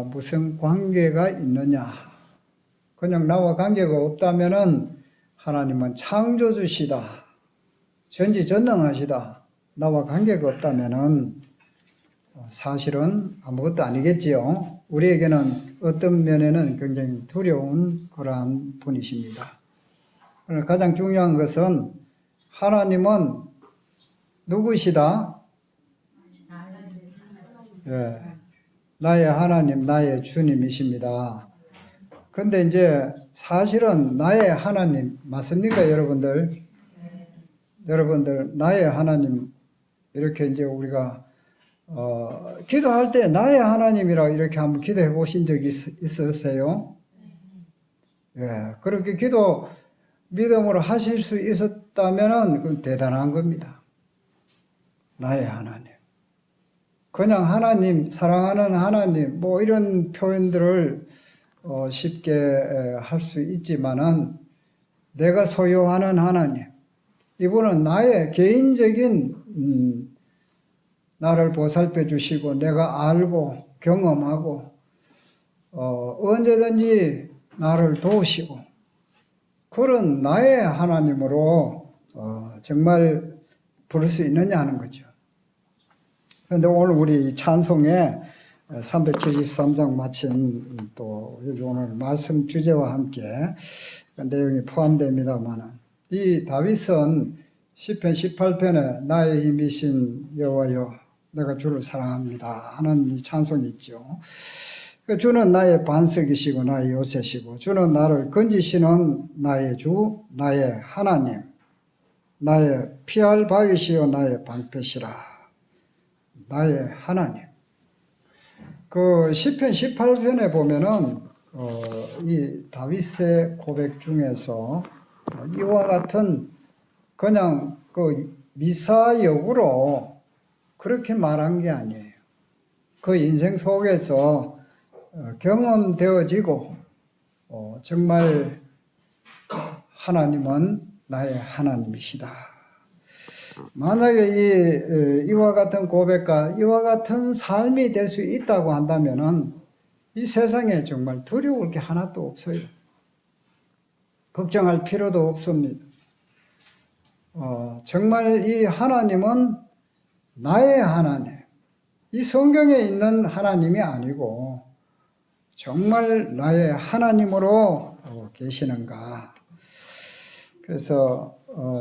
무슨 관계가 있느냐? 그냥 나와 관계가 없다면은 하나님은 창조주시다, 전지전능하시다. 나와 관계가 없다면은 사실은 아무것도 아니겠지요. 우리에게는 어떤 면에는 굉장히 두려운 그러한 분이십니다. 오늘 가장 중요한 것은 하나님은 누구시다? 예, 나의 하나님, 나의 주님이십니다. 근데 이제 사실은 나의 하나님 맞습니까, 여러분들? 여러분들 나의 하나님 이렇게 이제 우리가 기도할 때 나의 하나님이라 이렇게 한번 기도해 보신 적이 있으세요? 예, 그렇게 기도 믿음으로 하실 수 있었다면은 그건 대단한 겁니다. 나의 하나님. 그냥 하나님, 사랑하는 하나님, 뭐 이런 표현들을 쉽게 할 수 있지만은 내가 소유하는 하나님, 이분은 나의 개인적인 나를 보살펴 주시고 내가 알고 경험하고 언제든지 나를 도우시고 그런 나의 하나님으로 정말 부를 수 있느냐 하는 거죠. 그런데 오늘 우리 찬송에 373장 마친 또 오늘 말씀 주제와 함께 그 내용이 포함됩니다만, 이 다윗은 시편 18편에 나의 힘이신 여호와여 내가 주를 사랑합니다 하는 이 찬송이 있죠. 주는 나의 반석이시고 나의 요새시고 주는 나를 건지시는 나의 주 나의 하나님, 나의 피할 바위시요 나의 방패시라. 나의 하나님. 그 시편 18편에 보면은 이 다윗의 고백 중에서 이와 같은 그냥 그 미사역으로 그렇게 말한 게 아니에요. 그 인생 속에서 경험되어지고 정말 하나님은 나의 하나님이시다. 만약에 이와 같은 고백과 이와 같은 삶이 될 수 있다고 한다면은 이 세상에 정말 두려울 게 하나도 없어요. 걱정할 필요도 없습니다. 정말 이 하나님은 나의 하나님, 이 성경에 있는 하나님이 아니고 정말 나의 하나님으로 계시는가. 그래서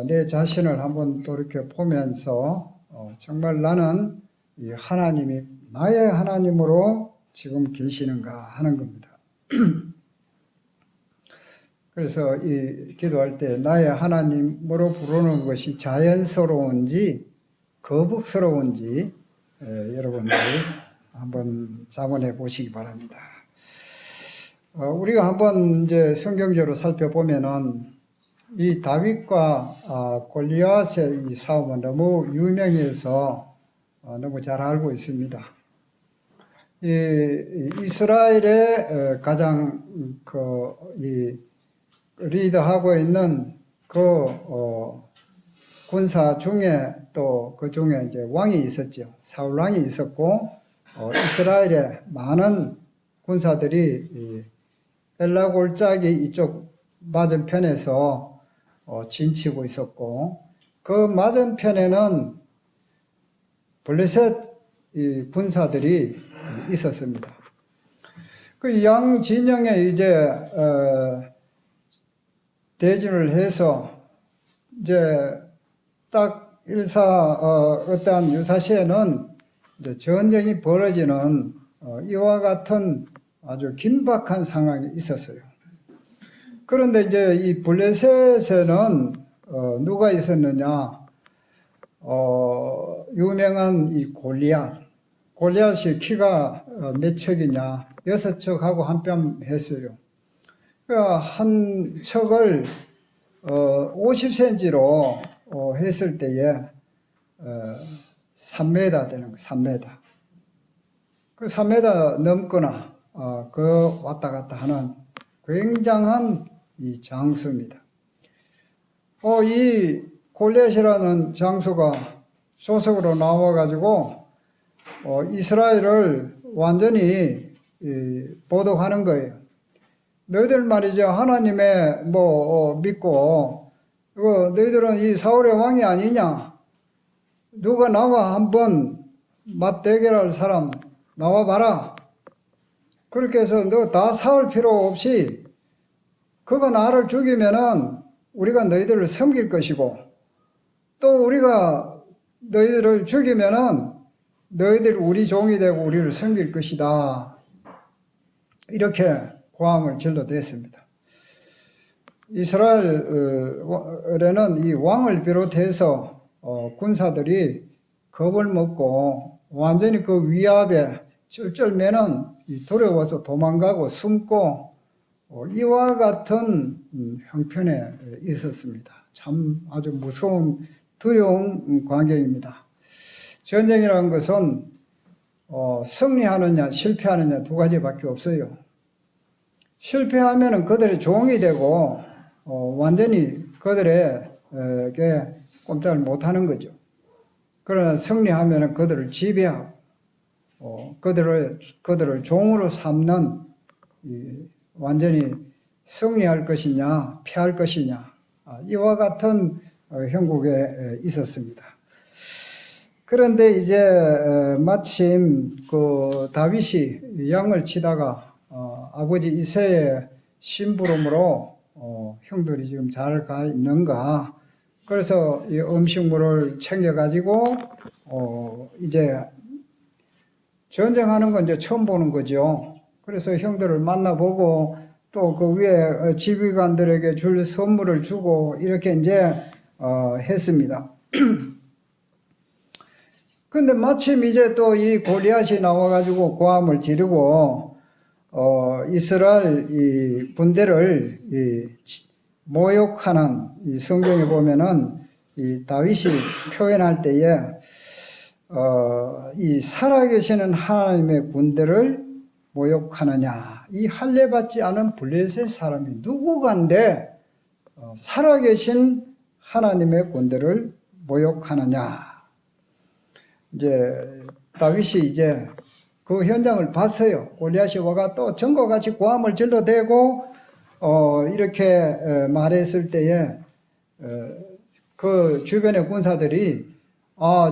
내 자신을 한번 돌이켜 보면서 정말 나는 이 하나님이 나의 하나님으로 지금 계시는가 하는 겁니다. 그래서 이 기도할 때 나의 하나님으로 부르는 것이 자연스러운지 거북스러운지 여러분들이 한번 자문해 보시기 바랍니다. 우리가 한번 이제 성경적으로 살펴보면은 이 다윗과 골리앗의 이 싸움은 너무 유명해서 너무 잘 알고 있습니다. 이 이스라엘의 가장 이 리더하고 있는 군사 중에 또 그 중에 이제 왕이 있었죠. 사울 왕이 있었고 이스라엘의 많은 군사들이 엘라 골짜기 이쪽 맞은편에서 진치고 있었고 그 맞은편에는 블레셋 군사들이 있었습니다. 그 양 진영에 이제 대진을 해서 이제 딱 어떠한 유사시에는 이제 전쟁이 벌어지는 이와 같은 아주 긴박한 상황이 있었어요. 그런데 이제 이 블레셋에는 누가 있었느냐? 유명한 이 골리앗이 키가 몇 척이냐? 6척하고 한 뼘 했어요. 한 척을 50cm로 했을 때에 3m 되는 거, 3m. 그 3m 넘거나 그 왔다 갔다 하는 굉장한 이 장수입니다. 이 골리앗이라는 장수가 소속으로 나와가지고 이스라엘을 완전히 보도하는 거예요. 너희들 말이죠. 하나님의 믿고 너희들은 이 사울의 왕이 아니냐? 누가 나와 한번 맞대결할 사람 나와 봐라. 그렇게 해서 너 다 싸울 필요 없이 그가 나를 죽이면은 우리가 너희들을 섬길 것이고 또 우리가 너희들을 죽이면은 너희들 우리 종이 되고 우리를 섬길 것이다. 이렇게 고함을 질러댔습니다. 이스라엘에는 이 왕을 비롯해서 군사들이 겁을 먹고 완전히 그 위압에 쩔쩔매는 두려워서 도망가고 숨고 이와 같은 형편에 있었습니다. 참 아주 무서운 두려운 광경입니다. 전쟁이라는 것은 승리하느냐 실패하느냐 두 가지밖에 없어요. 실패하면은 그들의 종이 되고 완전히 그들에게 꼼짝을 못하는 거죠. 그러나 승리하면은 그들을 지배하고 그들을 종으로 삼는 완전히 승리할 것이냐 피할 것이냐 이와 같은 형국에 있었습니다. 그런데 이제 마침 그 다윗이 양을 치다가 아버지 이새의 심부름으로 형들이 지금 잘 가 있는가 그래서 이 음식물을 챙겨가지고 이제 전쟁하는 건 이제 처음 보는 거죠. 그래서 형들을 만나보고 또 그 위에 지휘관들에게 줄 선물을 주고 이렇게 이제 했습니다. 근데 마침 이제 또 이 골리앗이 나와가지고 고함을 지르고 이스라엘 이 군대를 모욕하는 이 성경에 보면은 이 다윗이 표현할 때에 이 살아계시는 하나님의 군대를 모욕하느냐 이 할례받지 않은 블레셋 사람이 누구간데 살아계신 하나님의 군대를 모욕하느냐. 이제 다윗이 이제 그 현장을 봤어요. 골리앗이 와가 또 전과같이 고함을 질러대고 이렇게 말했을 때에 그 주변의 군사들이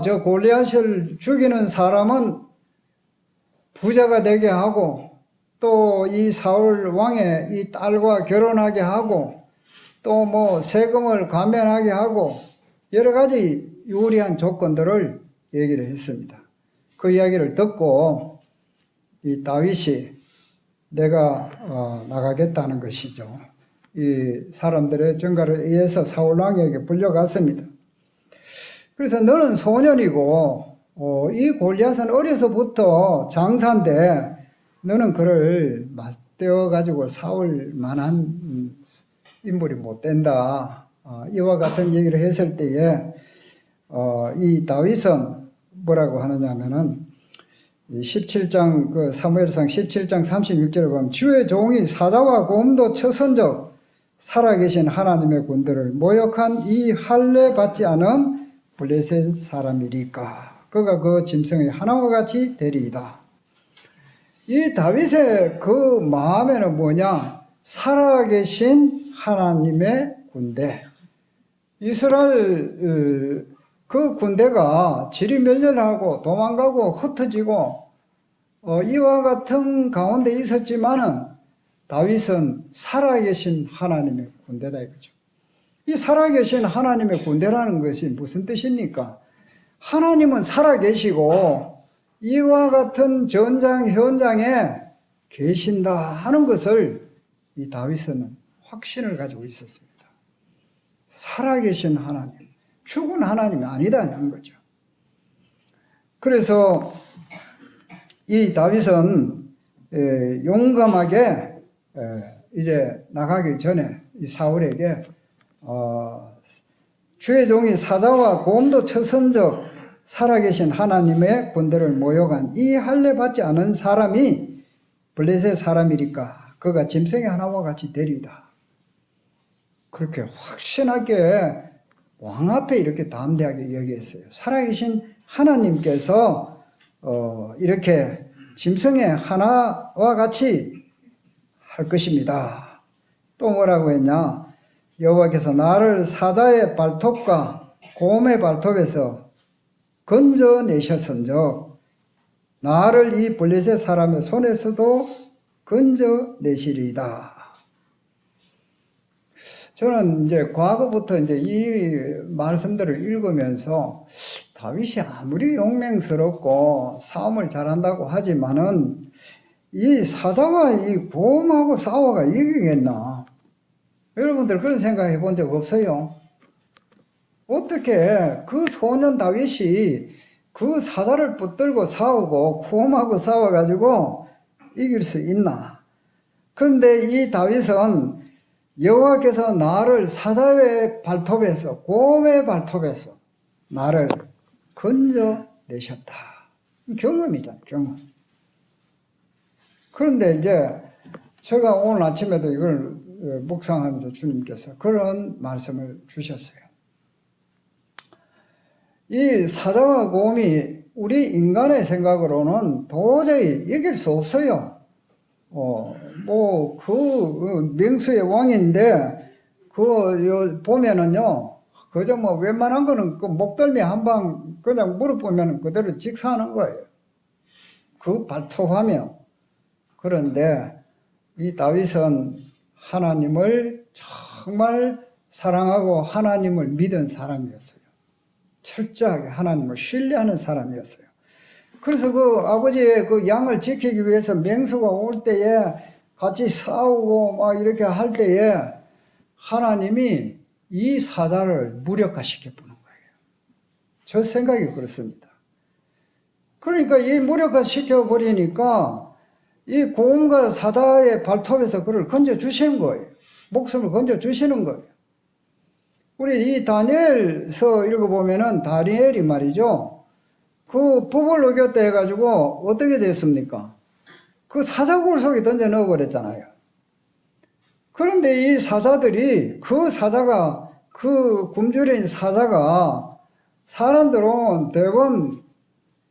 저 골리앗을 죽이는 사람은 부자가 되게 하고 또 이 사울 왕의 이 딸과 결혼하게 하고 또 뭐 세금을 감면하게 하고 여러 가지 유리한 조건들을 얘기를 했습니다. 그 이야기를 듣고 이 다윗이 내가 나가겠다는 것이죠. 이 사람들의 전가를 의해서 사울 왕에게 불려갔습니다. 그래서 너는 소년이고 이 골리앗은 어려서부터 장사인데 너는 그를 맞대어 가지고 싸울 만한 인물이 못 된다. 이와 같은 얘기를 했을 때에 이 다윗은 뭐라고 하느냐면은 17장 그 사무엘상 17장 36절에 보면 주의 종이 사자와 곰도 쳐선적 살아계신 하나님의 군대를 모욕한 이 할례 받지 않은 블레셋 사람이리까 그가 그 짐승의 하나와 같이 되리이다. 이 다윗의 그 마음에는 뭐냐? 살아계신 하나님의 군대. 이스라엘 그 군대가 지리멸렬하고 도망가고 흩어지고 이와 같은 가운데 있었지만은 다윗은 살아계신 하나님의 군대다 이거죠. 이 살아계신 하나님의 군대라는 것이 무슨 뜻입니까? 하나님은 살아계시고 이와 같은 전장 현장에 계신다 하는 것을 이 다윗은 확신을 가지고 있었습니다. 살아계신 하나님, 죽은 하나님이 아니다는 거죠. 그래서 이 다윗은 용감하게 이제 나가기 전에 이 사울에게 주의 종이 사자와 곰도 쳐선적 살아계신 하나님의 군대를 모욕한 이 할례 받지 않은 사람이 블레셋 사람이니까 그가 짐승의 하나와 같이 되리이다. 그렇게 확신하게 왕 앞에 이렇게 담대하게 얘기했어요. 살아계신 하나님께서 이렇게 짐승의 하나와 같이 할 것입니다. 또 뭐라고 했냐? 여호와께서 나를 사자의 발톱과 곰의 발톱에서 건져내셨은즉 나를 이 블레셋 사람의 손에서도 건져내시리이다. 저는 이제 과거부터 이제 이 말씀들을 읽으면서 다윗이 아무리 용맹스럽고 싸움을 잘한다고 하지만은 이 사자와 이 곰하고 싸워가 이기겠나? 여러분들 그런 생각 해본 적 없어요? 어떻게 그 소년 다윗이 그 사자를 붙들고 싸우고 곰하고 싸워가지고 이길 수 있나? 그런데 이 다윗은 여호와께서 나를 사자의 발톱에서 곰의 발톱에서 나를 건져내셨다. 경험이잖아, 경험. 그런데 이제 제가 오늘 아침에도 이걸 묵상하면서 주님께서 그런 말씀을 주셨어요. 이 사자와 곰이 우리 인간의 생각으로는 도저히 이길 수 없어요. 맹수의 왕인데, 보면은요, 그저 웬만한 거는 그 목덜미 한 방 그냥 물어보면 그대로 직사하는 거예요. 그 발톱하며. 그런데 이 다윗은 하나님을 정말 사랑하고 하나님을 믿은 사람이었어요. 철저하게 하나님을 신뢰하는 사람이었어요. 그래서 그 아버지의 그 양을 지키기 위해서 맹수가 올 때에 같이 싸우고 막 이렇게 할 때에 하나님이 이 사자를 무력화시켜 보는 거예요. 저 생각이 그렇습니다. 그러니까 이 무력화시켜 버리니까 이 곰과 사자의 발톱에서 그를 건져 주시는 거예요. 목숨을 건져 주시는 거예요. 우리 이 다니엘서 읽어보면은 다니엘이 말이죠. 그 법을 어겼다 해가지고 어떻게 됐습니까? 그 사자굴 속에 던져 넣어버렸잖아요. 그런데 이 사자들이 그 사자가 그 굶주린 사자가 사람들은 대번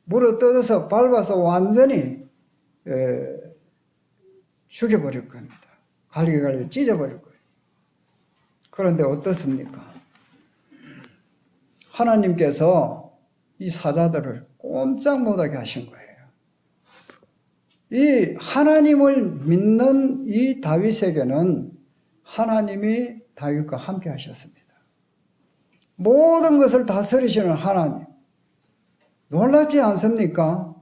물어 뜯어서 밟아서 완전히 죽여버릴 겁니다. 갈기갈기 찢어버릴 거예요. 그런데 어떻습니까? 하나님께서 이 사자들을 꼼짝 못하게 하신 거예요. 이 하나님을 믿는 이 다윗에게는 하나님이 다윗과 함께 하셨습니다. 모든 것을 다스리시는 하나님. 놀랍지 않습니까?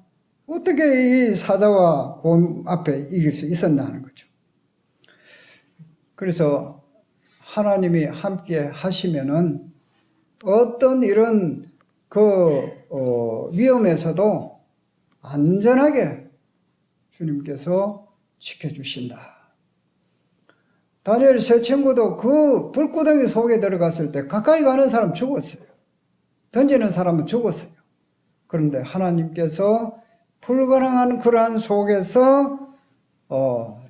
어떻게 이 사자와 곰 앞에 이길 수 있었냐는 거죠. 그래서 하나님이 함께 하시면은 어떤 이런 위험에서도 안전하게 주님께서 지켜주신다. 다니엘 세 친구도 그 불구덩이 속에 들어갔을 때 가까이 가는 사람 죽었어요. 던지는 사람은 죽었어요. 그런데 하나님께서 불가능한 그러한 속에서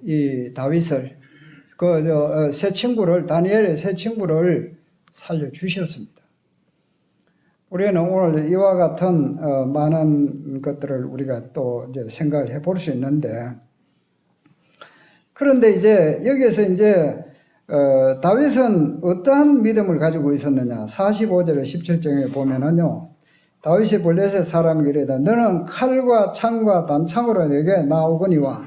이 다윗을 세 친구를 다니엘의 세 친구를 살려 주셨습니다. 우리는 오늘 이와 같은 많은 것들을 우리가 또 이제 생각을 해볼 수 있는데, 그런데 이제 여기에서 이제 다윗은 어떠한 믿음을 가지고 있었느냐? 45절에 17절에 보면은요, 다윗이 블레셋 사람에게 이르되 너는 칼과 창과 단창으로 내게 나오거니와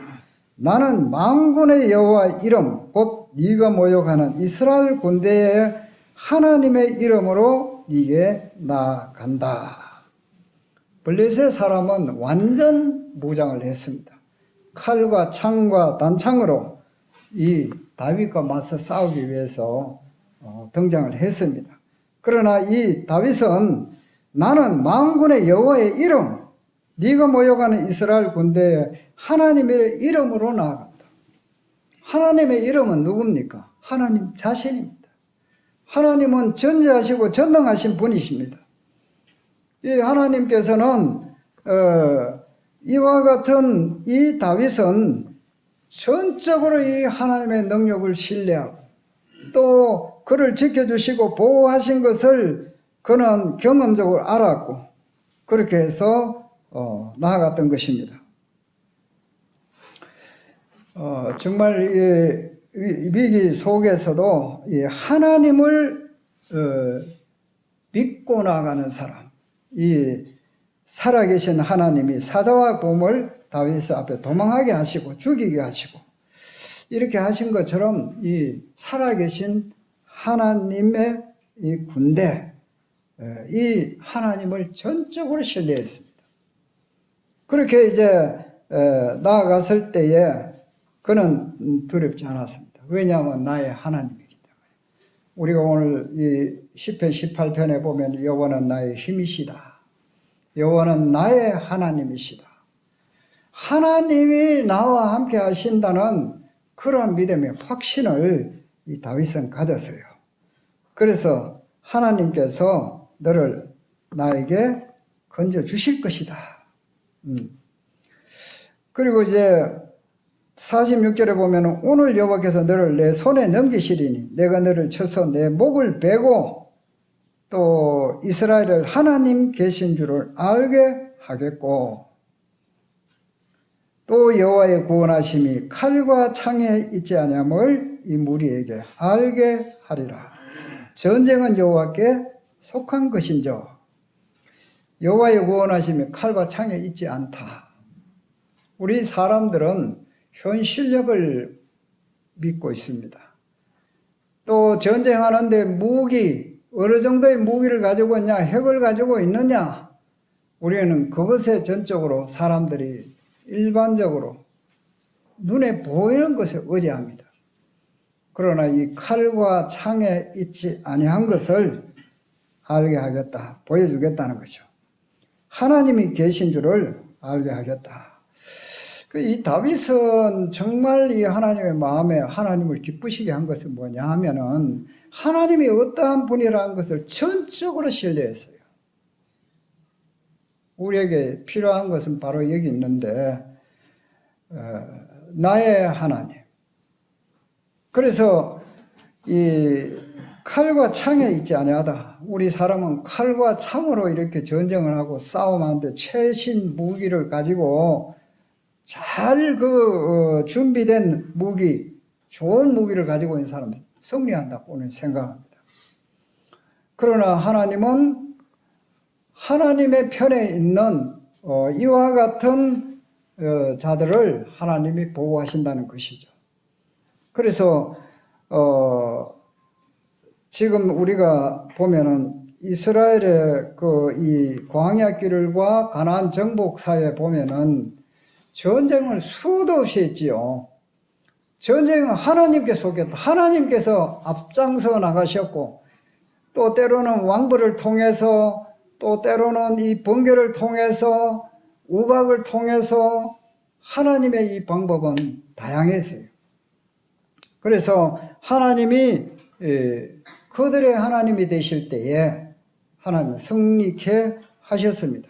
나는 만군의 여호와 이름 곧 네가 모욕하는 이스라엘 군대의 하나님의 이름으로 네게 나아간다. 블레셋 사람은 완전 무장을 했습니다. 칼과 창과 단창으로 이 다윗과 맞서 싸우기 위해서 등장을 했습니다. 그러나 이 다윗은 나는 만군의 여호와의 이름, 네가 모욕하는 이스라엘 군대의 하나님의 이름으로 나아간다. 하나님의 이름은 누굽니까? 하나님 자신입니다. 하나님은 전지하시고 전능하신 분이십니다. 이 하나님께서는 이와 같은 이 다윗은 전적으로 이 하나님의 능력을 신뢰하고 또 그를 지켜주시고 보호하신 것을 그는 경험적으로 알았고 그렇게 해서 나아갔던 것입니다. 정말 이 위기 속에서도 이 하나님을 믿고 나가는 사람, 이 살아계신 하나님이 사자와 곰을 다윗 앞에 도망하게 하시고 죽이게 하시고 이렇게 하신 것처럼 이 살아계신 하나님의 이 군대, 이 하나님을 전적으로 신뢰했습니다. 그렇게 이제 나아갔을 때에 그는 두렵지 않았습니다. 왜냐하면 나의 하나님이기 때문에. 우리가 오늘 이 시편 18편에 보면 여호와는 나의 힘이시다. 여호와는 나의 하나님이시다. 하나님이 나와 함께 하신다는 그러한 믿음의 확신을 이 다윗은 가졌어요. 그래서 하나님께서 너를 나에게 건져 주실 것이다. 그리고 이제 46절에 보면 오늘 여호와께서 너를 내 손에 넘기시리니 내가 너를 쳐서 내 목을 베고 또 이스라엘을 하나님 계신 줄을 알게 하겠고 또 여호와의 구원하심이 칼과 창에 있지 아니함을 이 무리에게 알게 하리라. 전쟁은 여호와께 속한 것인저 여호와의 구원하심이 칼과 창에 있지 않다. 우리 사람들은 현 실력을 믿고 있습니다. 또 전쟁하는데 무기, 어느 정도의 무기를 가지고 있냐, 핵을 가지고 있느냐, 우리는 그것에 전적으로 사람들이 일반적으로 눈에 보이는 것에 의지합니다. 그러나 이 칼과 창에 있지 아니한 것을 알게 하겠다, 보여주겠다는 거죠. 하나님이 계신 줄을 알게 하겠다. 이 다윗은 정말 이 하나님의 마음에 하나님을 기쁘시게 한 것은 뭐냐 하면은 하나님이 어떠한 분이라는 것을 전적으로 신뢰했어요. 우리에게 필요한 것은 바로 여기 있는데 나의 하나님. 그래서 이 칼과 창에 있지 아니하다. 우리 사람은 칼과 창으로 이렇게 전쟁을 하고 싸움하는데 최신 무기를 가지고 잘 준비된 무기, 좋은 무기를 가지고 있는 사람은 승리한다고는 생각합니다. 그러나 하나님은 하나님의 편에 있는 이와 같은 자들을 하나님이 보호하신다는 것이죠. 그래서 지금 우리가 보면은 이스라엘의 이 광야 길과 가나안 정복사에 보면은 전쟁을 수도 없이 했지요. 전쟁은 하나님께서 속였다. 하나님께서 앞장서 나가셨고 또 때로는 왕부를 통해서 또 때로는 이 번개를 통해서 우박을 통해서 하나님의 이 방법은 다양했어요. 그래서 하나님이 그들의 하나님이 되실 때에 하나님은 승리케 하셨습니다.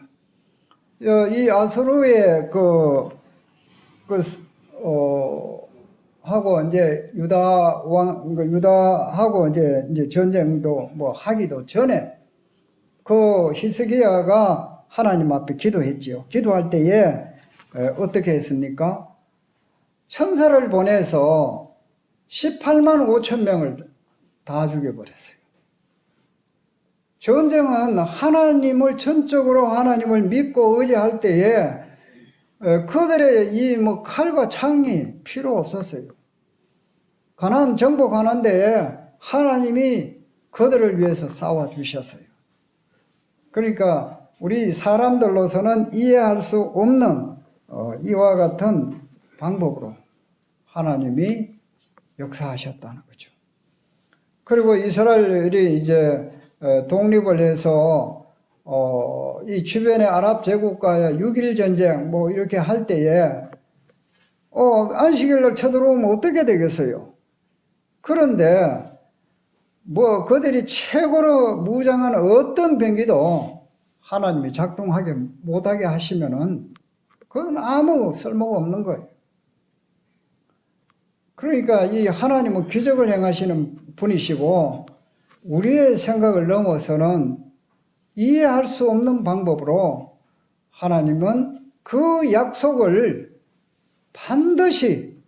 이 아수르의 하고 이제 유다하고 이제 전쟁도 뭐 하기도 전에 그 히스기야가 하나님 앞에 기도했지요. 기도할 때에 어떻게 했습니까? 천사를 보내서 18만 5천 명을 다 죽여버렸어요. 전쟁은 하나님을 전적으로 하나님을 믿고 의지할 때에 그들의 이 칼과 창이 필요 없었어요. 가나안 정복하는데 하나님이 그들을 위해서 싸워 주셨어요. 그러니까 우리 사람들로서는 이해할 수 없는 이와 같은 방법으로 하나님이 역사하셨다는 거죠. 그리고 이스라엘이 이제 독립을 해서 이 주변의 아랍 제국과의 6.1 전쟁 뭐 이렇게 할 때에 안식일날 쳐들어오면 어떻게 되겠어요? 그런데 뭐 그들이 최고로 무장한 어떤 병기도 하나님이 작동하게 못하게 하시면은 그건 아무 쓸모가 없는 거예요. 그러니까 이 하나님은 기적을 행하시는 분이시고 우리의 생각을 넘어서는 이해할 수 없는 방법으로 하나님은 그 약속을 반드시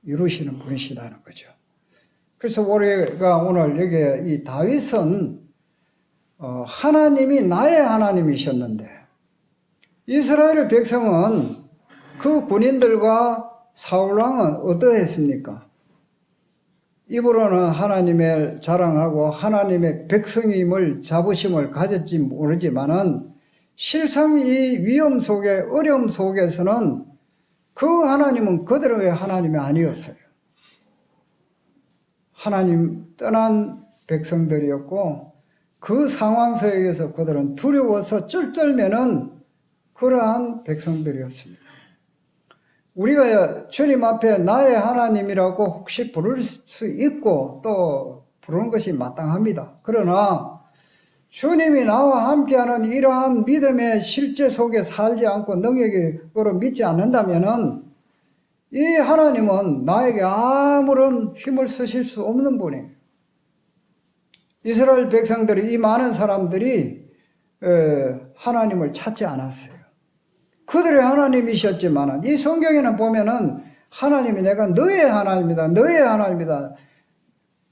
이루시는 분이시다는 거죠. 그래서 우리가 오늘 여기 이 다윗은 하나님이 나의 하나님이셨는데 이스라엘 백성은 그 군인들과 사울왕은 어떠했습니까? 입으로는 하나님을 자랑하고 하나님의 백성임을 자부심을 가졌지 모르지만은 실상 이 위험 속에 어려움 속에서는 그 하나님은 그들의 하나님이 아니었어요. 하나님 떠난 백성들이었고 그 상황 속에서 그들은 두려워서 쩔쩔매는 그러한 백성들이었습니다. 우리가 주님 앞에 나의 하나님이라고 혹시 부를 수 있고 또 부르는 것이 마땅합니다. 그러나 주님이 나와 함께하는 이러한 믿음의 실제 속에 살지 않고 능력으로 믿지 않는다면 이 하나님은 나에게 아무런 힘을 쓰실 수 없는 분이에요. 이스라엘 백성들이 이 많은 사람들이 하나님을 찾지 않았어요. 그들의 하나님이셨지만 이 성경에는 보면은 하나님이 내가 너의 하나님이다. 너의 하나님이다.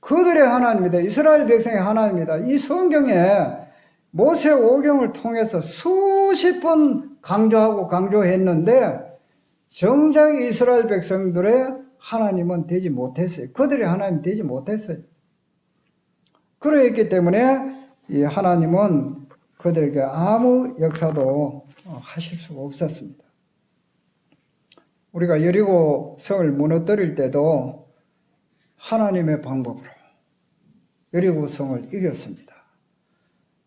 그들의 하나님이다. 이스라엘 백성의 하나님이다. 이 성경에 모세 오경을 통해서 수십 번 강조하고 강조했는데 정작 이스라엘 백성들의 하나님은 되지 못했어요. 그들의 하나님이 되지 못했어요. 그러했기 때문에 이 하나님은 그들에게 아무 역사도 하실 수가 없었습니다. 우리가 여리고 성을 무너뜨릴 때도 하나님의 방법으로 여리고 성을 이겼습니다.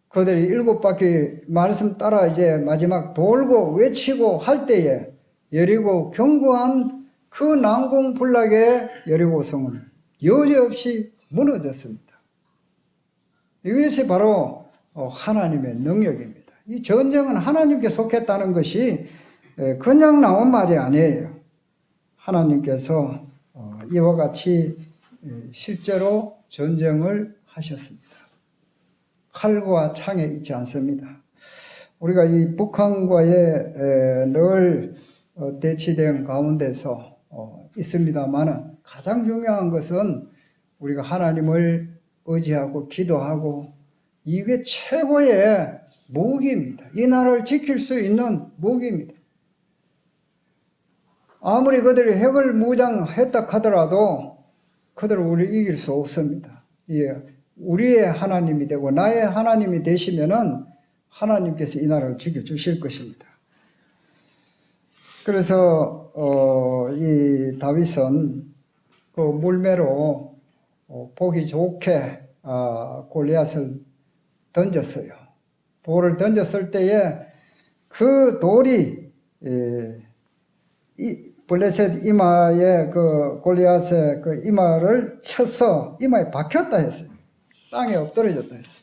그들이 7바퀴 말씀 따라 이제 마지막 돌고 외치고 할 때에 여리고 견고한 그 난공불락의 여리고 성을 여지없이 무너졌습니다. 이것이 바로 하나님의 능력입니다. 이 전쟁은 하나님께 속했다는 것이 그냥 나온 말이 아니에요. 하나님께서 이와 같이 실제로 전쟁을 하셨습니다. 칼과 창에 있지 않습니다. 우리가 이 북한과의 늘 대치된 가운데서 있습니다만 가장 중요한 것은 우리가 하나님을 의지하고 기도하고 이게 최고의 무기입니다. 이 나라를 지킬 수 있는 무기입니다. 아무리 그들이 핵을 무장했다 하더라도 그들을 우리 이길 수 없습니다. 우리의 하나님이 되고 나의 하나님이 되시면은 하나님께서 이 나라를 지켜주실 것입니다. 그래서 이 다윗은 그 물매로 보기 좋게 골리앗을 던졌어요. 돌을 던졌을 때에 그 돌이 블레셋 이마에 그 골리앗의 그 이마를 쳐서 이마에 박혔다 했어요. 땅에 엎드려졌다 했어요.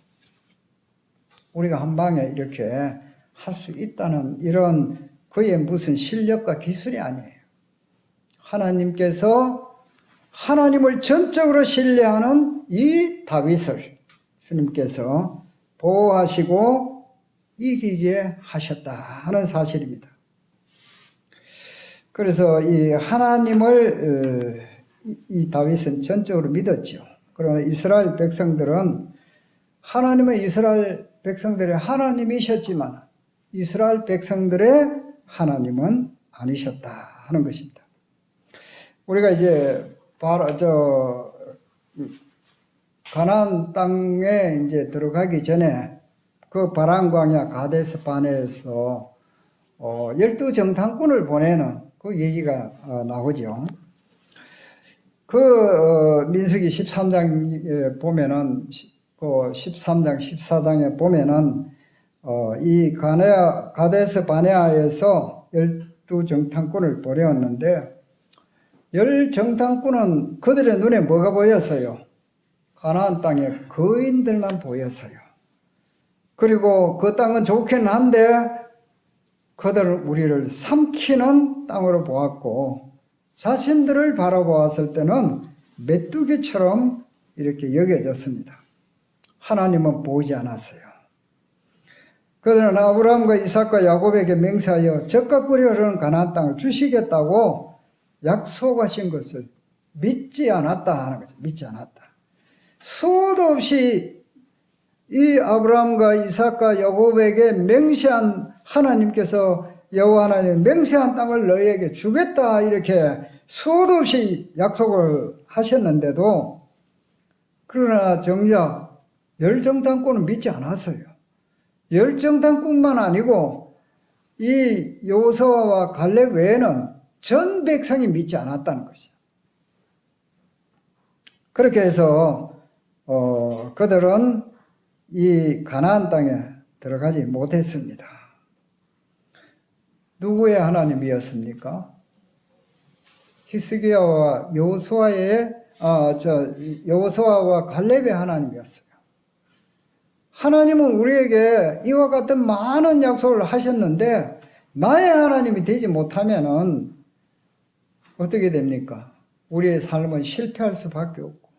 우리가 한 방에 이렇게 할 수 있다는 이런 그의 무슨 실력과 기술이 아니에요. 하나님께서 하나님을 전적으로 신뢰하는 이 다윗을 주님께서 보호하시고 이기게 하셨다는 사실입니다. 그래서 이 하나님을 이 다윗은 전적으로 믿었죠. 그러나 이스라엘 백성들은 하나님은 이스라엘 백성들의 하나님이셨지만 이스라엘 백성들의 하나님은 아니셨다 하는 것입니다. 우리가 이제 바로 가나안 땅에 이제 들어가기 전에 그 바란 광야 가데스 바네에서 12정탐꾼을 보내는 그 얘기가 나오죠. 그 민수기 13장에 보면은 그 13장 14장에 보면은 이 가데스 바네아에서 12정탐꾼을 보내었는데 10정탐꾼은 그들의 눈에 뭐가 보였어요? 가나안 땅의 거인들만 보였어요. 그리고 그 땅은 좋긴 한데 그들은 우리를 삼키는 땅으로 보았고 자신들을 바라보았을 때는 메뚜기처럼 이렇게 여겨졌습니다. 하나님은 보이지 않았어요. 그들은 아브라함과 이삭과 야곱에게 맹세하여 젖과 꿀이 흐르는 가나안 땅을 주시겠다고 약속하신 것을 믿지 않았다 하는 거죠. 믿지 않았다. 수도 없이 이 아브라함과 이삭과 야곱에게 맹세한 하나님께서 여호와 하나님 맹세한 땅을 너희에게 주겠다 이렇게 수도 없이 약속을 하셨는데도 그러나 정작 열정당권은 믿지 않았어요. 열정당뿐만 아니고 이 여호수아와 갈렙 외에는 전 백성이 믿지 않았다는 것이죠. 그렇게 해서 그들은 이 가나안 땅에 들어가지 못했습니다. 누구의 하나님이었습니까? 히스기야와 여호수아와 갈렙의 하나님이었어요. 하나님은 우리에게 이와 같은 많은 약속을 하셨는데 나의 하나님이 되지 못하면은 어떻게 됩니까? 우리의 삶은 실패할 수밖에 없고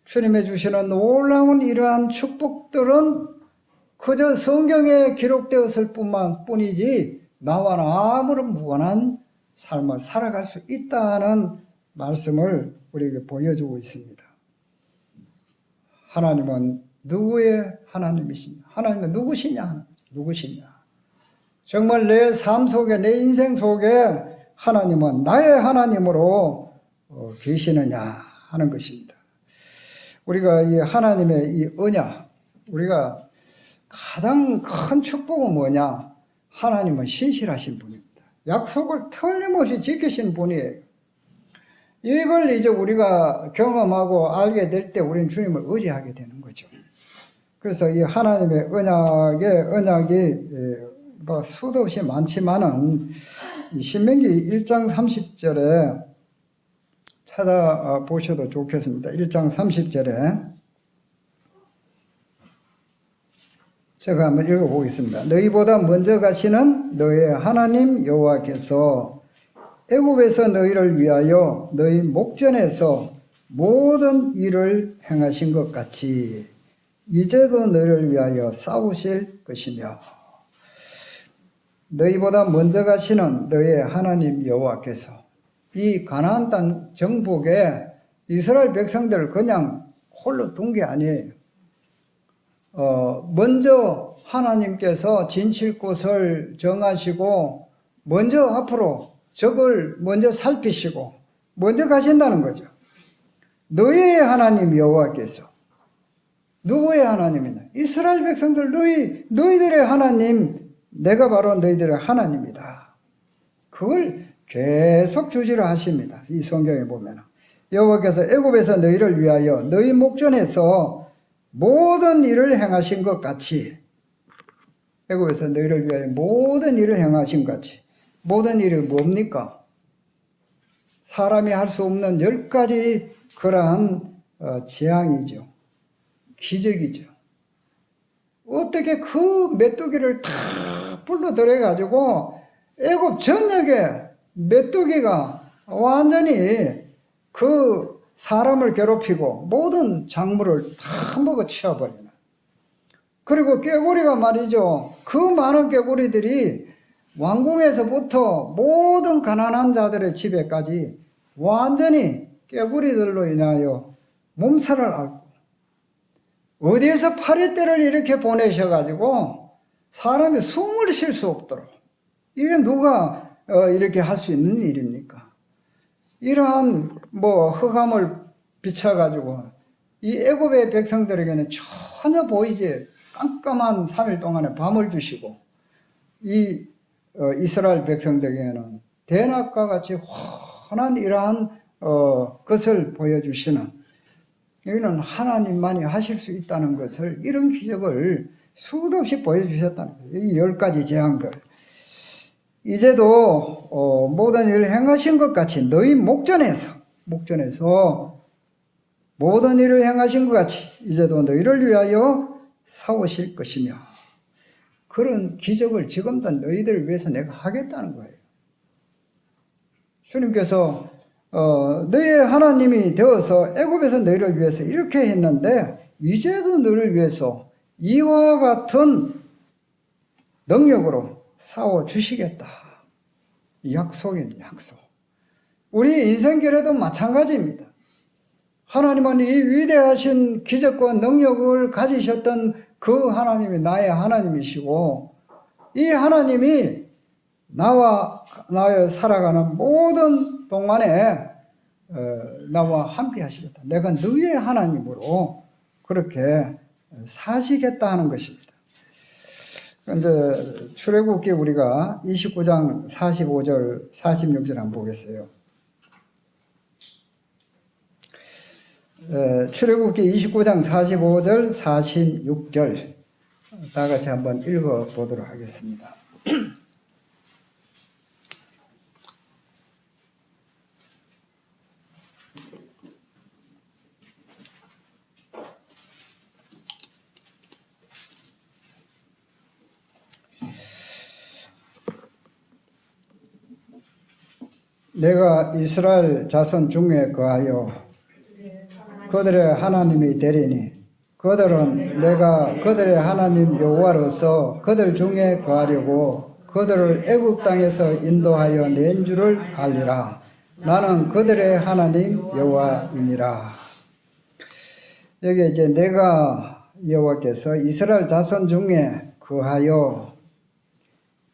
주님의 주시는 놀라운 이러한 축복들은 그저 성경에 기록되었을 뿐이지 나와는 아무런 무관한 삶을 살아갈 수 있다는 말씀을 우리에게 보여주고 있습니다. 하나님은 누구의 하나님이시냐? 하나님은 누구시냐? 정말 내 삶 속에, 내 인생 속에 하나님은 나의 하나님으로 계시느냐 하는 것입니다. 우리가 이 하나님의 이 언약, 우리가 가장 큰 축복은 뭐냐? 하나님은 신실하신 분입니다. 약속을 틀림없이 지키신 분이에요. 이걸 이제 우리가 경험하고 알게 될 때 우리는 주님을 의지하게 되는 거죠. 그래서 이 하나님의 언약이 뭐 수도 없이 많지만은 신명기 1장 30절에 찾아보셔도 좋겠습니다. 1장 30절에 제가 한번 읽어보겠습니다. 너희보다 먼저 가시는 너희의 하나님 여호와께서 애굽에서 너희를 위하여 너희 목전에서 모든 일을 행하신 것 같이 이제도 너희를 위하여 싸우실 것이며 너희보다 먼저 가시는 너희의 하나님 여호와께서 이 가나안 땅 정복에 이스라엘 백성들을 그냥 홀로 둔 게 아니에요. 먼저 하나님께서 진칠 곳을 정하시고 먼저 앞으로 적을 먼저 살피시고 먼저 가신다는 거죠. 너희의 하나님 여호와께서 누구의 하나님이냐? 이스라엘 백성들 너희들의 하나님 내가 바로 너희들의 하나님이다. 그걸 계속 주지를 하십니다. 이 성경에 보면 여호와께서 애굽에서 너희를 위하여 너희 목전에서 모든 일을 행하신 것 같이 애굽에서 너희를 위하여 모든 일을 행하신 것 같이 모든 일이 뭡니까? 사람이 할 수 없는 10가지 그러한 재앙이죠. 기적이죠. 어떻게 그 메뚜기를 다 불러들여가지고 애굽 전역에 메뚜기가 완전히 그 사람을 괴롭히고 모든 작물을 다 먹어 치워버리는. 그리고 꾀구리가 말이죠. 그 많은 꾀구리들이 왕궁에서부터 모든 가난한 자들의 집에까지 완전히 꾀구리들로 인하여 몸살을 앓고 어디에서 파리떼를 이렇게 보내셔가지고 사람이 숨을 쉴 수 없도록 이게 누가 이렇게 할 수 있는 일입니까? 이러한 흑암을 비춰가지고 이 애굽의 백성들에게는 전혀 보이지 깜깜한 3일 동안에 밤을 주시고 이 이스라엘 백성들에게는 대낮과 같이 환한 이러한 것을 보여주시는 여기는 하나님만이 하실 수 있다는 것을 이런 기적을 수도 없이 보여주셨다는 거예요. 이 10가지 재앙들. 이제도 모든 일을 행하신 것 같이 너희 목전에서 모든 일을 행하신 것 같이 이제도 너희를 위하여 싸우실 것이며 그런 기적을 지금도 너희들을 위해서 내가 하겠다는 거예요. 주님께서 너희의 하나님이 되어서 애굽에서 너희를 위해서 이렇게 했는데 이제도 너희를 위해서 이와 같은 능력으로 싸워주시겠다. 약속입니다. 약속. 우리 인생길에도 마찬가지입니다. 하나님은 이 위대하신 기적과 능력을 가지셨던 그 하나님이 나의 하나님이시고, 이 하나님이 나와 살아가는 모든 동안에 나와 함께 하시겠다. 내가 너의 하나님으로 그렇게 사시겠다 하는 것입니다. 이제 출애굽기 우리가 29장 45절 46절 한번 보겠어요. 출애굽기 29장 45절 46절 다 같이 한번 읽어보도록 하겠습니다. 내가 이스라엘 자손 중에 거하여 그들의 하나님이 되리니 그들은 내가 그들의 하나님 여호와로서 그들 중에 거하려고 그들을 애굽 땅에서 인도하여 낸 줄을 알리라. 나는 그들의 하나님 여호와이니라. 여기 이제 내가 여호와께서 이스라엘 자손 중에 거하여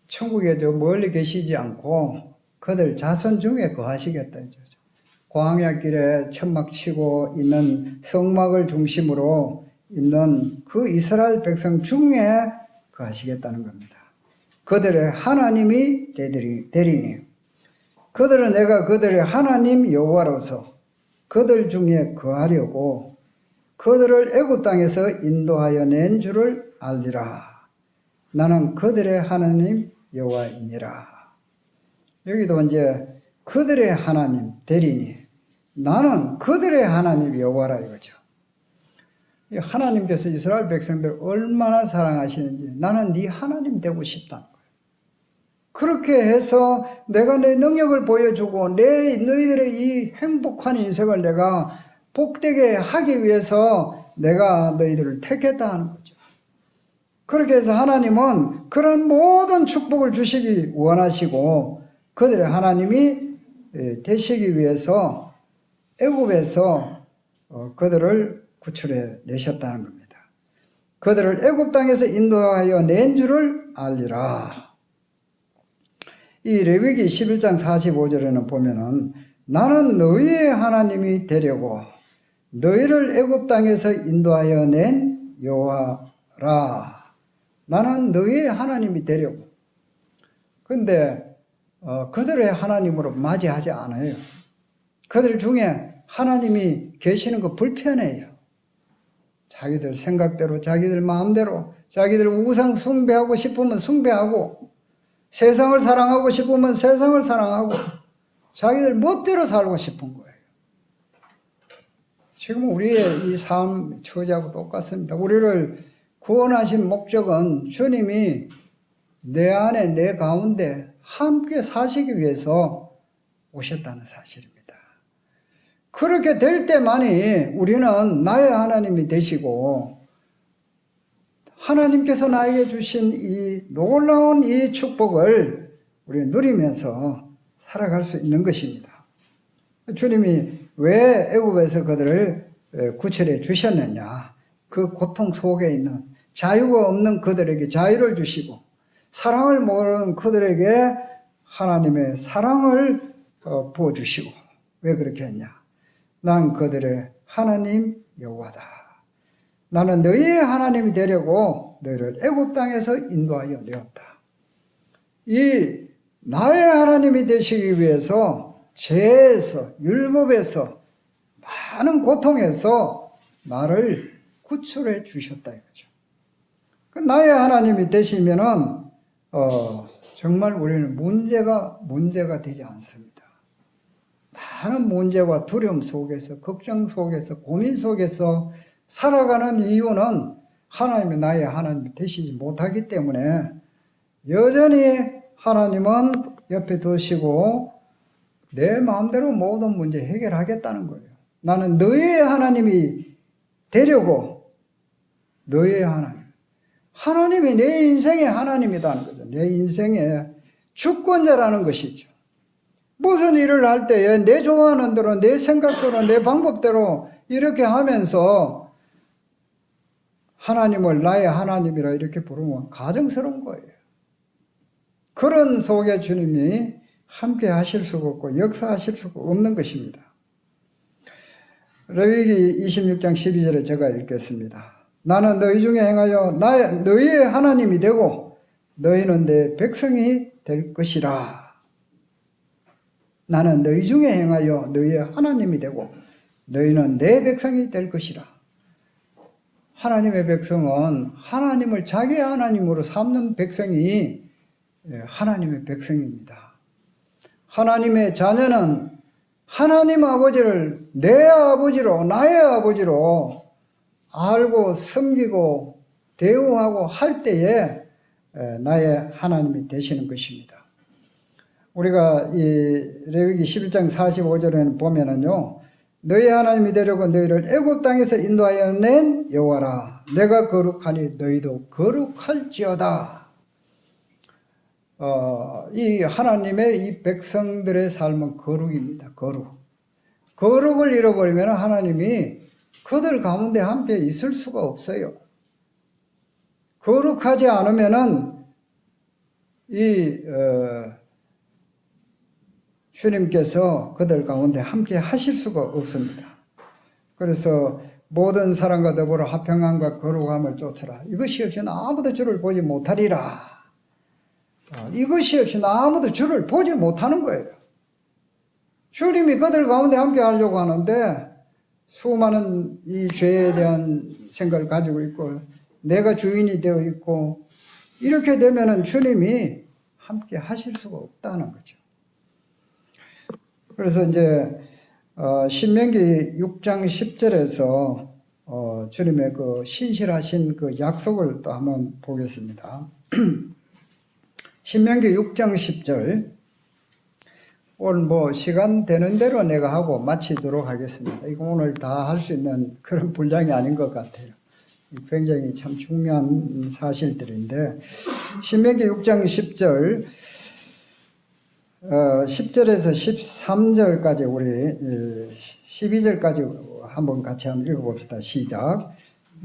천국에 저 멀리 계시지 않고 그들 자손 중에 거하시겠다. 광야길에 천막 치고 있는 성막을 중심으로 있는 그 이스라엘 백성 중에 거하시겠다는 겁니다. 그들의 하나님이 되리니 그들은 내가 그들의 하나님 여호와로서 그들 중에 거하려고 그들을 애굽 땅에서 인도하여 낸 줄을 알리라. 나는 그들의 하나님 여호와이니라. 여기도 이제 그들의 하나님 되리니 나는 그들의 하나님 여호와라 이거죠. 하나님께서 이스라엘 백성들 얼마나 사랑하시는지 나는 네 하나님 되고 싶다는 거예요. 그렇게 해서 내가 내 능력을 보여주고 너희들의 이 행복한 인생을 내가 복되게 하기 위해서 내가 너희들을 택했다 하는 거죠. 그렇게 해서 하나님은 그런 모든 축복을 주시기 원하시고 그들의 하나님이 되시기 위해서 애굽에서 그들을 구출해 내셨다는 겁니다. 그들을 애굽 땅에서 인도하여 낸 줄을 알리라. 이 레위기 11장 45절에는 보면은 나는 너희의 하나님이 되려고 너희를 애굽 땅에서 인도하여 낸 여호와라. 나는 너희의 하나님이 되려고. 그런데 그들의 하나님으로 맞이하지 않아요. 그들 중에 하나님이 계시는 거 불편해요. 자기들 생각대로, 자기들 마음대로, 자기들 우상 숭배하고 싶으면 숭배하고, 세상을 사랑하고 싶으면 세상을 사랑하고, 자기들 멋대로 살고 싶은 거예요. 지금 우리의 이 삶 처지하고 똑같습니다. 우리를 구원하신 목적은 주님이 내 안에, 내 가운데 함께 사시기 위해서 오셨다는 사실입니다. 그렇게 될 때만이 우리는 나의 하나님이 되시고 하나님께서 나에게 주신 이 놀라운 이 축복을 우리는 누리면서 살아갈 수 있는 것입니다. 주님이 왜 애굽에서 그들을 구출해 주셨느냐? 그 고통 속에 있는 자유가 없는 그들에게 자유를 주시고 사랑을 모르는 그들에게 하나님의 사랑을 부어주시고 왜 그렇게 했냐? 난 그들의 하나님 여호와다. 나는 너희의 하나님이 되려고 너희를 애굽 땅에서 인도하여 내었다. 이 나의 하나님이 되시기 위해서 죄에서 율법에서 많은 고통에서 나를 구출해 주셨다 이거죠. 나의 하나님이 되시면은 정말 우리는 문제가 되지 않습니다. 많은 문제와 두려움 속에서, 걱정 속에서, 고민 속에서 살아가는 이유는 하나님이 나의 하나님이 되시지 못하기 때문에 여전히 하나님은 옆에 두시고 내 마음대로 모든 문제 해결하겠다는 거예요. 나는 너희의 하나님이 되려고 너희의 하나님. 하나님이 내 인생의 하나님이라는 거죠. 내 인생의 주권자라는 것이죠. 무슨 일을 할 때에 내 좋아하는 대로, 내 생각대로, 내 방법대로 이렇게 하면서 하나님을 나의 하나님이라 이렇게 부르면 가정스러운 거예요. 그런 속에 주님이 함께 하실 수가 없고 역사하실 수가 없는 것입니다. 레위기 26장 12절에 제가 읽겠습니다. 나는 너희 중에 행하여 너희의 하나님이 되고 너희는 내 백성이 될 것이라. 나는 너희 중에 행하여 너희의 하나님이 되고 너희는 내 백성이 될 것이라. 하나님의 백성은 하나님을 자기 하나님으로 삼는 백성이 하나님의 백성입니다. 하나님의 자녀는 하나님 아버지를 내 아버지로, 나의 아버지로 알고 섬기고 대우하고 할 때에 나의 하나님이 되시는 것입니다. 우리가 이 레위기 11장 45절에는 보면은요, 너희 하나님이 되려고 너희를 애굽 땅에서 인도하여 낸 여호와라. 내가 거룩하니 너희도 거룩할지어다. 이 하나님의 이 백성들의 삶은 거룩입니다. 거룩을 잃어버리면 하나님이 그들 가운데 함께 있을 수가 없어요. 거룩하지 않으면은 주님께서 그들 가운데 함께 하실 수가 없습니다. 그래서 모든 사람과 더불어 화평함과 거룩함을 쫓으라. 이것이 없이는 아무도 주를 보지 못하리라. 이것이 없이는 아무도 주를 보지 못하는 거예요. 주님이 그들 가운데 함께 하려고 하는데 수많은 이 죄에 대한 생각을 가지고 있고 내가 주인이 되어 있고 이렇게 되면은 주님이 함께 하실 수가 없다는 거죠. 그래서 이제 신명기 6장 10절에서 주님의 그 신실하신 그 약속을 또 한번 보겠습니다. 신명기 6장 10절. 오늘 시간 되는 대로 내가 하고 마치도록 하겠습니다. 이거 오늘 다 할 수 있는 그런 분량이 아닌 것 같아요. 굉장히 참 중요한 사실들인데, 신명기 6장 10절, 10절에서 13절까지 우리 12절까지 한번 같이 한번 읽어봅시다. 시작.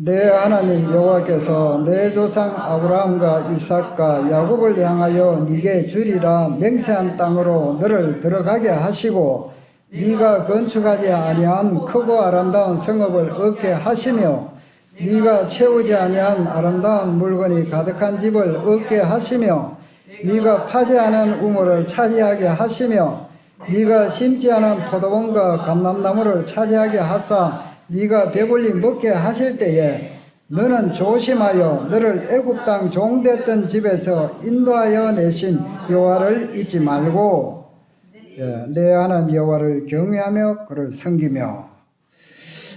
내 하나님 여호와께서 내 조상 아브라함과 이삭과 야곱을 향하여 네게 주리라 맹세한 땅으로 너를 들어가게 하시고 네가 건축하지 아니한 크고 아름다운 성읍을 얻게 하시며 네가 채우지 아니한 아름다운 물건이 가득한 집을 얻게 하시며 네가 파지 않은 우물을 차지하게 하시며 네가 심지 않은 포도원과 감람나무를 차지하게 하사 네가 배불리 먹게 하실 때에 너는 조심하여 너를 애굽 땅 종됐던 집에서 인도하여 내신 여호와를 잊지 말고 내 하나님 여호와를 경외하며 그를 섬기며.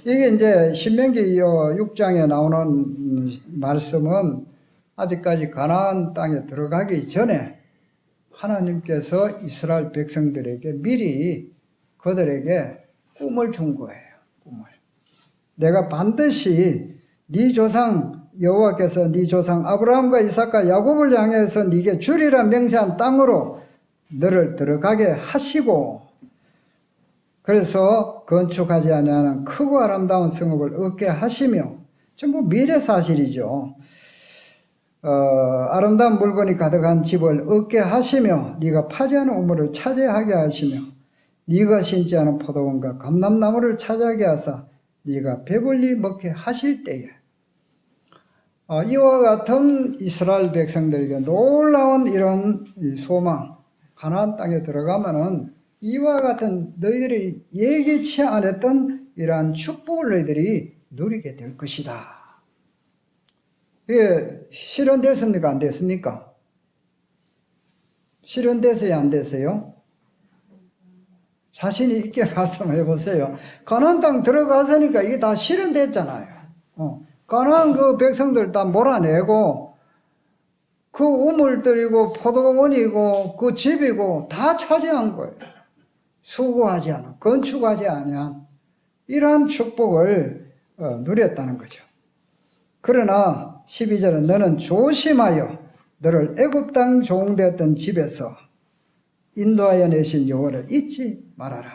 이게 이제 신명기 6장에 나오는 말씀은 아직까지 가나안 땅에 들어가기 전에 하나님께서 이스라엘 백성들에게 미리 그들에게 꿈을 준 거예요. 꿈을. 내가 반드시 네 조상 여호와께서 네 조상 아브라함과 이삭과 야곱을 향해서 네게 주리라 맹세한 땅으로 너를 들어가게 하시고 그래서 건축하지 아니하는 크고 아름다운 성읍을 얻게 하시며 전부 미래 사실이죠. 아름다운 물건이 가득한 집을 얻게 하시며 네가 파지 않은 우물을 차지하게 하시며 네가 심지 않은 포도원과 감람나무를 차지하게 하사 네가 배불리 먹게 하실 때에 이와 같은 이스라엘 백성들에게 놀라운 이런 소망, 가나안 땅에 들어가면은 이와 같은 너희들이 예기치 않았던 이러한 축복을 너희들이 누리게 될 것이다. 이게 실현됐습니까? 안 됐습니까? 실현됐어요? 안 됐어요? 자신 있게 말씀해 보세요. 가나안 땅 들어가서니까 이게 다 실현됐잖아요. 가나안 그 백성들 다 몰아내고 그 우물들이고 포도원이고 그 집이고 다 차지한 거예요. 수고하지 않아, 건축하지 아니한 이러한 축복을 누렸다는 거죠. 그러나 12절은 너는 조심하여 너를 애굽 땅 종되었던 집에서 인도하여 내신 여호와를 잊지 말아라.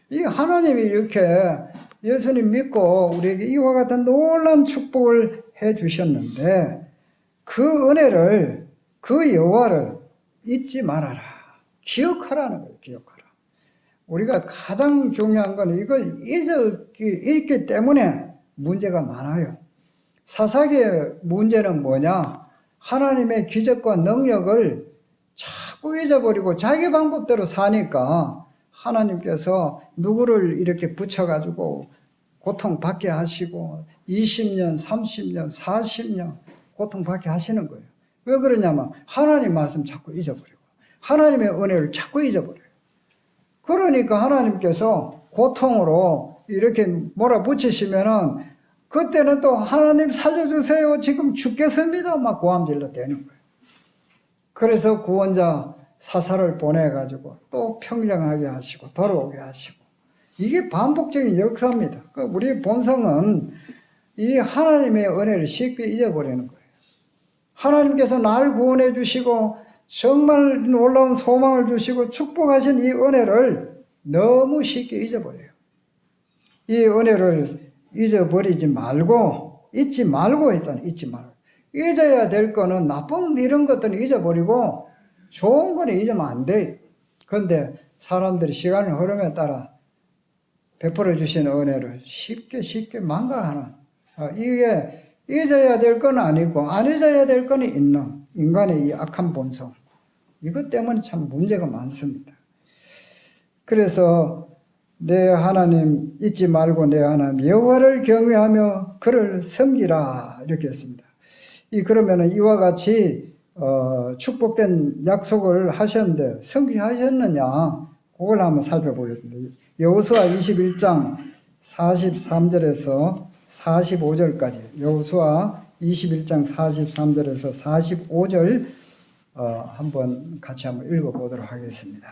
이 하나님이 이렇게 예수님 믿고 우리에게 이와 같은 놀라운 축복을 해 주셨는데 그 은혜를, 그 여호와를 잊지 말아라. 기억하라는 거예요. 기억하라. 우리가 가장 중요한 건 이걸 잊기 때문에 문제가 많아요. 사사기의 문제는 뭐냐? 하나님의 기적과 능력을 자꾸 잊어버리고 자기 방법대로 사니까 하나님께서 누구를 이렇게 붙여가지고 고통받게 하시고 20년, 30년, 40년 고통받게 하시는 거예요. 왜 그러냐면 하나님 말씀 자꾸 잊어버리고 하나님의 은혜를 자꾸 잊어버려요. 그러니까 하나님께서 고통으로 이렇게 몰아붙이시면은 그때는 또 하나님 살려주세요. 지금 죽겠습니다. 막 고함질러 대는 거예요. 그래서 구원자 사사를 보내가지고 또 평정하게 하시고 돌아오게 하시고 이게 반복적인 역사입니다. 우리 본성은 이 하나님의 은혜를 쉽게 잊어버리는 거예요. 하나님께서 날 구원해 주시고 정말 놀라운 소망을 주시고 축복하신 이 은혜를 너무 쉽게 잊어버려요. 이 은혜를 잊어버리지 말고 잊지 말고 했잖아요. 잊지 말고. 잊어야 될 거는 나쁜 이런 것들은 잊어버리고 좋은 거는 잊으면 안 돼요. 그런데 사람들이 시간의 흐름에 따라 베풀어 주신 은혜를 쉽게 망각하는 이게 잊어야 될 건 아니고 안 잊어야 될 거는 있는 인간의 이 악한 본성 이것 때문에 참 문제가 많습니다. 그래서 내 하나님 잊지 말고 내 하나님 여호와를 경외하며 그를 섬기라 이렇게 했습니다. 그러면은 이와 같이 축복된 약속을 하셨는데 성취하셨느냐 그걸 한번 살펴보겠습니다. 여호수아 21장 43절에서 45절까지 여호수아 21장 43절에서 45절 한번 같이 한번 읽어보도록 하겠습니다.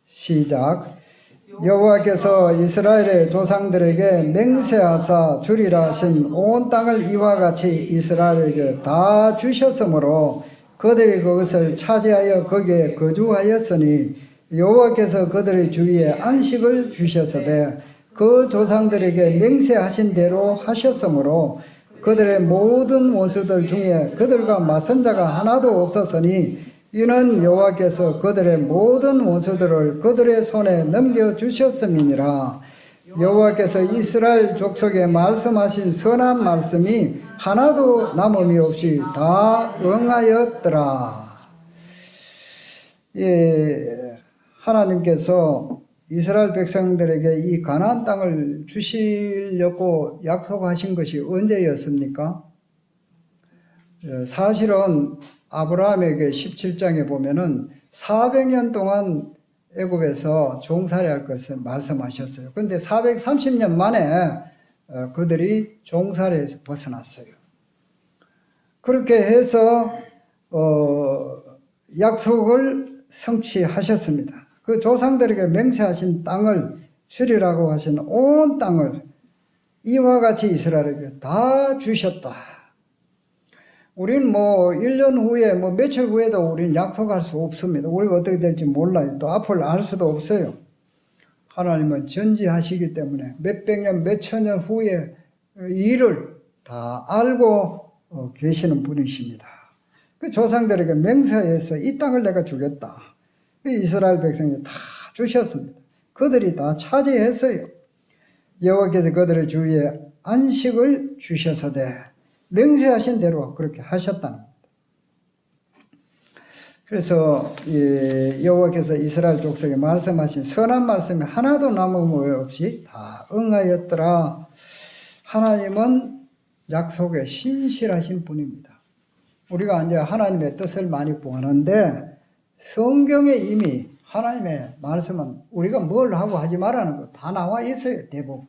시작. 여호와께서 이스라엘의 조상들에게 맹세하사 주리라 하신 온 땅을 이와 같이 이스라엘에게 다 주셨으므로 그들이 그것을 차지하여 거기에 거주하였으니 여호와께서 그들의 주위에 안식을 주셨으되 그 조상들에게 맹세하신 대로 하셨으므로 그들의 모든 원수들 중에 그들과 맞선 자가 하나도 없었으니 이는 여호와께서 그들의 모든 원수들을 그들의 손에 넘겨주셨음이니라. 여호와께서 이스라엘 족속에 말씀하신 선한 말씀이 하나도 남음이 없이 다 응하였더라. 하나님께서 이스라엘 백성들에게 이 가나안 땅을 주시려고 약속하신 것이 언제였습니까? 사실은 아브라함에게 17장에 보면은 400년 동안 애굽에서 종살이할 것을 말씀하셨어요. 그런데 430년 만에 그들이 종살이에서 벗어났어요. 그렇게 해서 약속을 성취하셨습니다. 그 조상들에게 맹세하신 땅을 주리라고 하신 온 땅을 이와 같이 이스라엘에게 다 주셨다. 우리는 1년 후에, 며칠 후에도 우리는 약속할 수 없습니다. 우리가 어떻게 될지 몰라요. 또 앞을 알 수도 없어요. 하나님은 전지하시기 때문에 몇백 년, 몇천 년 후에 일을 다 알고 계시는 분이십니다. 그 조상들에게 맹세해서 이 땅을 내가 주겠다. 이스라엘 백성이 다 주셨습니다. 그들이 다 차지했어요. 여호와께서 그들의 주위에 안식을 주셔서되 맹세하신 대로 그렇게 하셨다는 겁니다. 그래서 여호와께서 이스라엘 족속에 말씀하신 선한 말씀이 하나도 남음 없이 다 응하였더라. 하나님은 약속에 신실하신 분입니다. 우리가 이제 하나님의 뜻을 많이 구하는데 성경에 이미 하나님의 말씀은 우리가 뭘 하고 하지 말라는 거 다 나와 있어요. 대부분.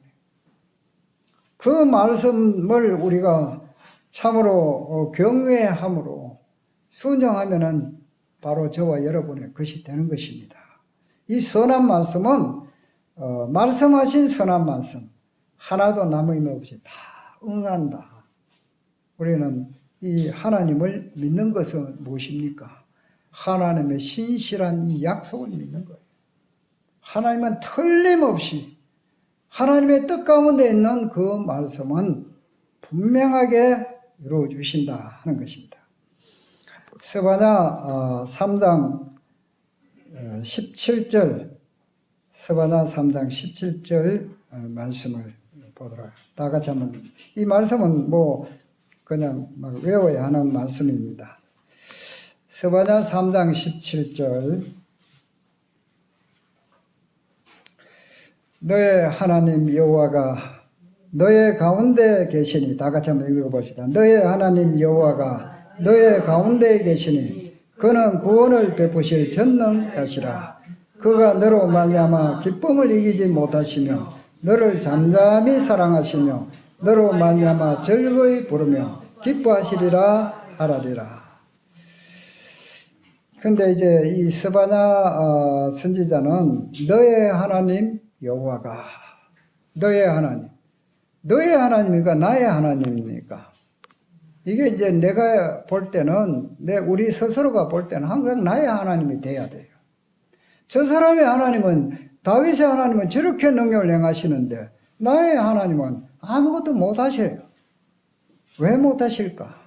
그 말씀을 우리가 참으로 경외함으로 순종하면은 바로 저와 여러분의 것이 되는 것입니다. 이 선한 말씀은 말씀하신 선한 말씀 하나도 남음이 없이 다 응한다. 우리는 이 하나님을 믿는 것은 무엇입니까? 하나님의 신실한 이 약속을 믿는 거예요. 하나님은 틀림없이 하나님의 뜻 가운데 있는 그 말씀은 분명하게 이루어 주신다 하는 것입니다. 스바냐 3장 17절 스바냐 3장 17절 말씀을 보도록 다 같이 한번 이 말씀은 뭐 그냥 막 외워야 하는 말씀입니다. 스바냐 3장 17절 너의 하나님 여호와가 너의 가운데 계시니 다 같이 한번 읽어봅시다. 너의 하나님 여호와가 너의 가운데 계시니 그는 구원을 베푸실 전능자시라. 그가 너로 말미암아 기쁨을 이기지 못하시며 너를 잠잠히 사랑하시며 너로 말미암아 즐거이 부르며 기뻐하시리라 하라리라. 근데 이제 이 스바냐 선지자는 너의 하나님 여호와가 너의 하나님 너의 하나님입니까? 나의 하나님입니까? 이게 이제 내가 볼 때는 우리 스스로가 볼 때는 항상 나의 하나님이 돼야 돼요. 저 사람의 하나님은 다윗의 하나님은 저렇게 능력을 행하시는데 나의 하나님은 아무것도 못하셔요. 왜 못하실까?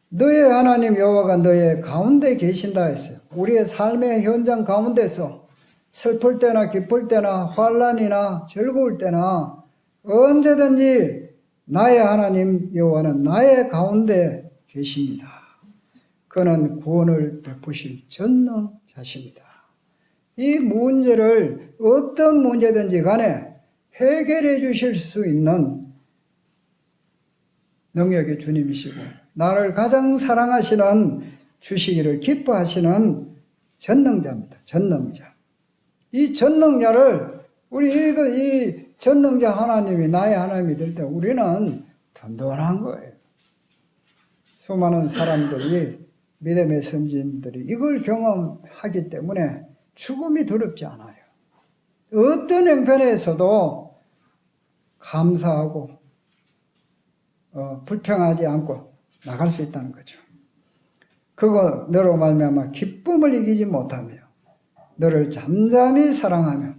너의 하나님 여호와가 너의 가운데 계신다 했어요. 우리의 삶의 현장 가운데서 슬플 때나 기쁠 때나 환난이나 즐거울 때나 언제든지 나의 하나님 여호와는 나의 가운데 계십니다. 그는 구원을 베푸실 전능자십니다. 이 문제를 어떤 문제든지 간에 해결해 주실 수 있는 능력의 주님이시고 나를 가장 사랑하시는 주시기를 기뻐하시는 전능자입니다. 전능자. 이 전능자를 이 전능자 하나님이 나의 하나님이 될 때 우리는 든든한 거예요. 수많은 사람들이 믿음의 선지인들이 이걸 경험하기 때문에 죽음이 두렵지 않아요. 어떤 형편에서도 감사하고 불평하지 않고 나갈 수 있다는 거죠. 그거 너로 말미암아 기쁨을 이기지 못하며 너를 잠잠히 사랑하며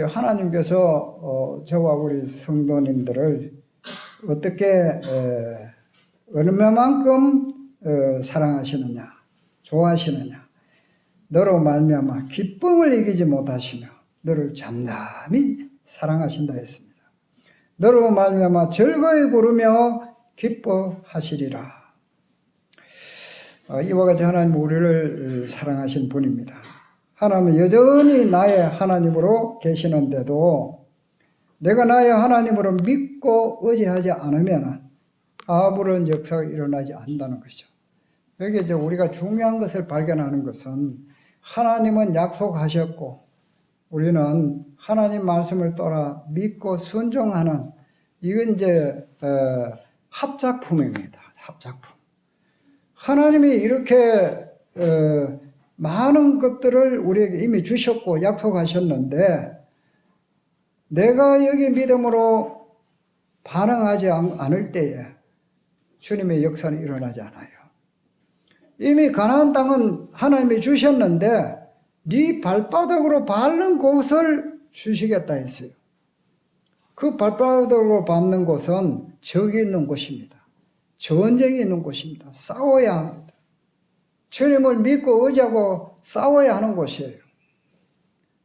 하나님께서 저와 우리 성도님들을 어떻게 얼마만큼 사랑하시느냐 좋아하시느냐 너로 말미암아 기쁨을 이기지 못하시며 너를 잠잠히 사랑하신다 했습니다. 너로 말미암아 즐거이 부르며 기뻐하시리라. 이와 같이 하나님 우리를 사랑하신 분입니다. 하나님은 여전히 나의 하나님으로 계시는데도 내가 나의 하나님으로 믿고 의지하지 않으면 아무런 역사가 일어나지 않는다는 것이죠. 여기 이제 우리가 중요한 것을 발견하는 것은 하나님은 약속하셨고 우리는 하나님 말씀을 따라 믿고 순종하는 이건 이제 합작품입니다. 합작품. 하나님이 이렇게 많은 것들을 우리에게 이미 주셨고 약속하셨는데 내가 여기 믿음으로 반응하지 않을 때에 주님의 역사는 일어나지 않아요. 이미 가나안 땅은 하나님이 주셨는데 네 발바닥으로 밟는 곳을 주시겠다 했어요. 그 발바닥으로 밟는 곳은 적이 있는 곳입니다. 전쟁이 있는 곳입니다. 싸워야 합니다. 주님을 믿고 의지하고 싸워야 하는 곳이에요.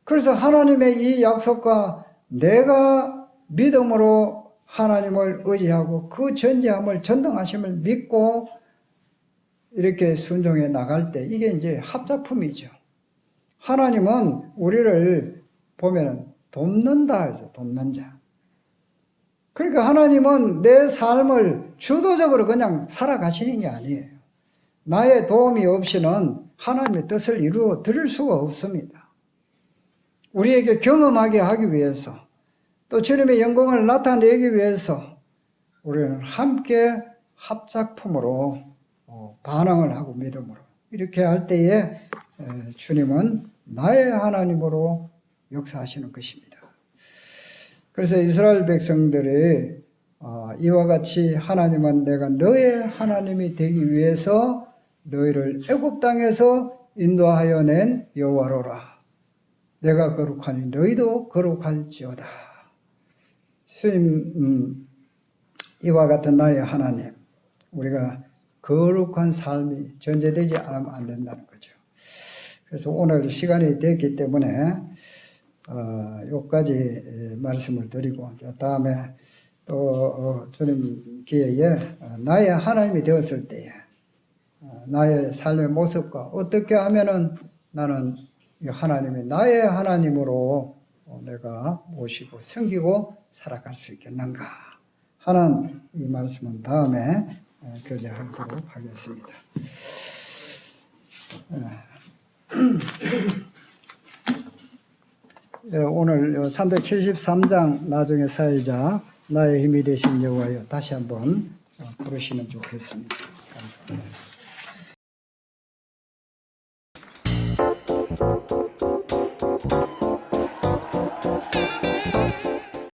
그래서 하나님의 이 약속과 내가 믿음으로 하나님을 의지하고 그 전지함을 전능하심을 믿고 이렇게 순종해 나갈 때 이게 이제 합작품이죠. 하나님은 우리를 보면은 돕는다 해서 돕는 자. 그러니까 하나님은 내 삶을 주도적으로 그냥 살아가시는 게 아니에요. 나의 도움이 없이는 하나님의 뜻을 이루어 드릴 수가 없습니다. 우리에게 경험하게 하기 위해서 또 주님의 영광을 나타내기 위해서 우리는 함께 합작품으로 반응을 하고 믿음으로 이렇게 할 때에 주님은 나의 하나님으로 역사하시는 것입니다. 그래서 이스라엘 백성들이 이와 같이 하나님은 내가 너의 하나님이 되기 위해서 너희를 애굽 땅에서 인도하여 낸 여호와로라. 내가 거룩하니 너희도 거룩할지어다. 주님, 이와 같은 나의 하나님, 우리가 거룩한 삶이 전제되지 않으면 안 된다는 거죠. 그래서 오늘 시간이 됐기 때문에 여기까지 말씀을 드리고, 다음에 또 주님 기회에 나의 하나님이 되었을 때에 나의 삶의 모습과 어떻게 하면은 나는 하나님이 나의 하나님으로 내가 모시고 섬기고 살아갈 수 있겠는가 하는 이 말씀은 다음에 교제하도록 하겠습니다. 오늘 373장 나중에 사회자 나의 힘이 되신 여호와여 다시 한번 부르시면 좋겠습니다. 감사합니다.